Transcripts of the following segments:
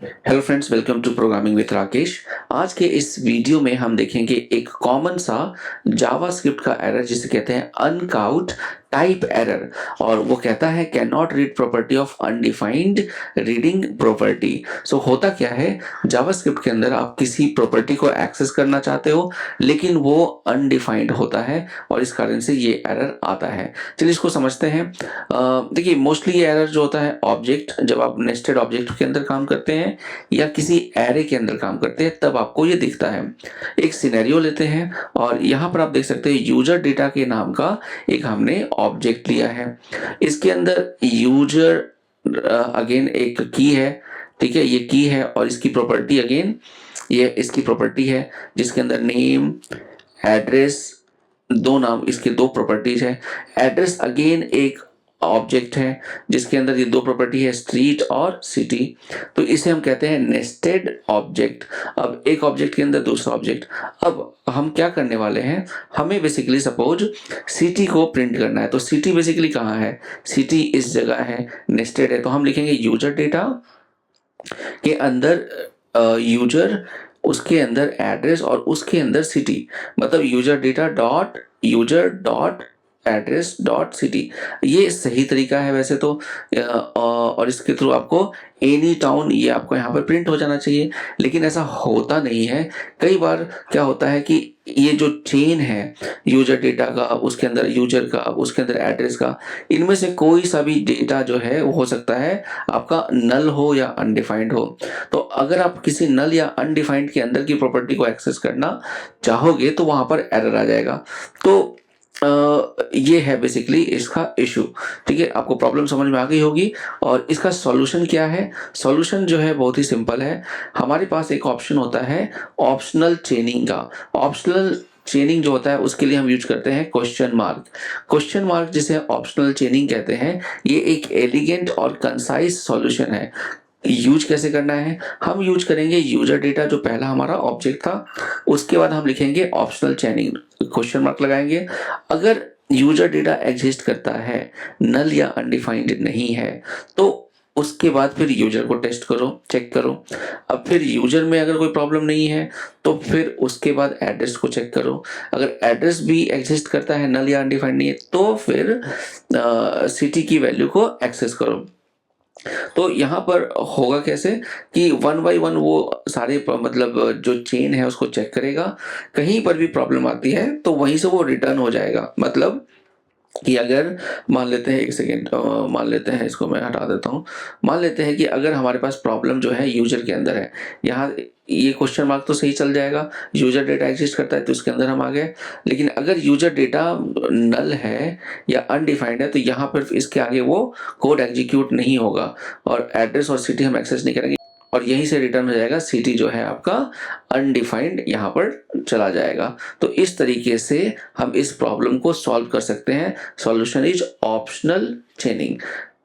Hello friends, welcome to programming with Rakesh. आज के इस वीडियो में हम देखेंगे एक कॉमन सा जावास्क्रिप्ट का एरर जिसे कहते हैं अनकाउट टाइप एरर। और वो कहता है can not read property of undefined reading property. So होता क्या है, जावास्क्रिप्ट के अंदर आप किसी प्रॉपर्टी को एक्सेस करना चाहते हो लेकिन वो अनडिफाइंड होता है और इस कारण से ये एरर आता है। चलिए इसको समझते हैं। देखिए मोस्टली ये एरर जो होता है ऑब्जेक्ट, जब आप नेस्टेड ऑब्जेक्ट के अंदर काम करते हैं या किसी एरे के अंदर काम करते हैं तब आपको ये दिखता है। एक सिनेरियो लेते हैं और यहाँ पर आप देख सकते हैं यूजर डेटा के नाम का एक हमने ऑब्जेक्ट लिया है। इसके अंदर यूजर अगेन एक की है, ठीक है, ये की है और इसकी प्रॉपर्टी अगेन ये इसकी प्रॉपर्टी है जिसके अंदर नेम एड्रेस, दो नाम, इसके दो प्रॉपर्टीज है। एड्रेस अगेन एक ऑब्जेक्ट है जिसके अंदर ये दो प्रॉपर्टी है, स्ट्रीट और सिटी। तो इसे हम कहते हैं नेस्टेड ऑब्जेक्ट। अब एक ऑब्जेक्ट के अंदर दूसरा ऑब्जेक्ट। अब हम क्या करने वाले हैं, हमें बेसिकली सपोज सिटी को प्रिंट करना है। तो सिटी बेसिकली कहाँ है, सिटी इस जगह है, नेस्टेड है। तो हम लिखेंगे यूजर डेटा के अंदर यूजर, उसके अंदर एड्रेस और उसके अंदर सिटी, मतलब user data dot user dot address dot city. ये सही तरीका है वैसे तो, और इसके थ्रू आपको एनी टाउन ये आपको यहाँ पर प्रिंट हो जाना चाहिए, लेकिन ऐसा होता नहीं है। कई बार क्या होता है कि ये जो चेन है यूजर डेटा का, उसके अंदर यूजर का, उसके अंदर एड्रेस का, इनमें से कोई सा भी डेटा जो है वो हो सकता है आपका नल हो या अनडिफाइंड हो। तो अगर आप किसी नल या अनडिफाइंड के अंदर की प्रॉपर्टी को एक्सेस करना चाहोगे तो वहां पर एरर आ जाएगा। तो ये है बेसिकली इसका इशू। ठीक है, आपको प्रॉब्लम समझ में आ गई होगी। और इसका सॉल्यूशन क्या है, सॉल्यूशन जो है बहुत ही सिंपल है। हमारे पास एक ऑप्शन होता है ऑप्शनल चेनिंग का। ऑप्शनल चेनिंग जो होता है उसके लिए हम यूज करते हैं क्वेश्चन मार्क। क्वेश्चन मार्क जिसे ऑप्शनल चेनिंग कहते हैं, ये एक एलिगेंट और कंसाइज सॉल्यूशन है। यूज कैसे करना है, हम यूज करेंगे यूजर डेटा जो पहला हमारा ऑब्जेक्ट था, उसके बाद हम लिखेंगे ऑप्शनल चेनिंग, क्वेश्चन मार्क लगाएंगे। अगर यूजर डेटा एग्जिस्ट करता है, नल या अनडिफाइंड नहीं है, तो उसके बाद फिर यूजर को टेस्ट करो, चेक करो। अब फिर यूजर में अगर कोई प्रॉब्लम नहीं है तो फिर उसके बाद एड्रेस को चेक करो। अगर एड्रेस भी एग्जिस्ट करता है, नल या अनडिफाइंड नहीं है, तो फिर सिटी की वैल्यू को एक्सेस करो। तो यहाँ पर होगा कैसे कि वन बाई वन वो सारे मतलब जो चेन है उसको चेक करेगा। कहीं पर भी प्रॉब्लम आती है तो वहीं से वो रिटर्न हो जाएगा। मतलब कि अगर मान लेते हैं, एक सेकेंड, मान लेते हैं, इसको मैं हटा देता हूँ। मान लेते हैं कि अगर हमारे पास प्रॉब्लम जो है यूजर के अंदर है, यहाँ ये क्वेश्चन मार्क तो सही चल जाएगा, यूजर डेटा एग्जिस्ट करता है तो इसके अंदर हम आ गए। लेकिन अगर यूजर डेटा नल है या अनडिफाइंड है तो यहाँ पर इसके आगे वो कोड एग्जीक्यूट नहीं होगा और एड्रेस और सिटी हम एक्सेस नहीं करेंगे और यहीं से रिटर्न हो जाएगा सिटी जो है आपका अनडिफाइंड यहाँ पर चला जाएगा। तो इस तरीके से हम इस प्रॉब्लम को सॉल्व कर सकते हैं। Solution is optional चेनिंग।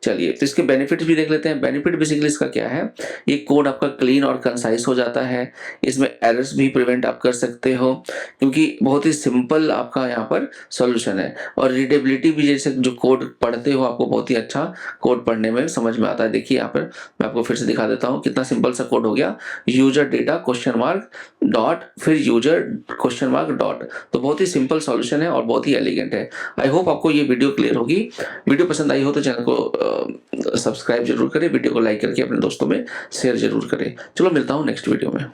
चलिए तो इसके बेनिफिट भी देख लेते हैं। बेनिफिट बेसिकली इसका क्या है, ये कोड आपका क्लीन और कंसाइज हो जाता है। इसमें एरर्स भी प्रिवेंट आप कर सकते हो क्योंकि बहुत ही सिंपल आपका यहाँ पर सॉल्यूशन है। और रीडेबिलिटी भी, जैसे जो कोड पढ़ते हो आपको बहुत ही अच्छा कोड पढ़ने में समझ में आता है। देखिए यहाँ पर मैं आपको फिर से दिखा देता हूँ कितना सिंपल सा कोड हो गया, user data question mark dot फिर यूजर क्वेश्चन मार्क डॉट। तो बहुत ही सिंपल सॉल्यूशन है और बहुत ही एलिगेंट है। आई होप आपको ये वीडियो क्लियर होगी। वीडियो पसंद आई हो तो चैनल को सब्सक्राइब जरूर करें, वीडियो को लाइक करके अपने दोस्तों में शेयर जरूर करें। चलो मिलता हूँ नेक्स्ट वीडियो में।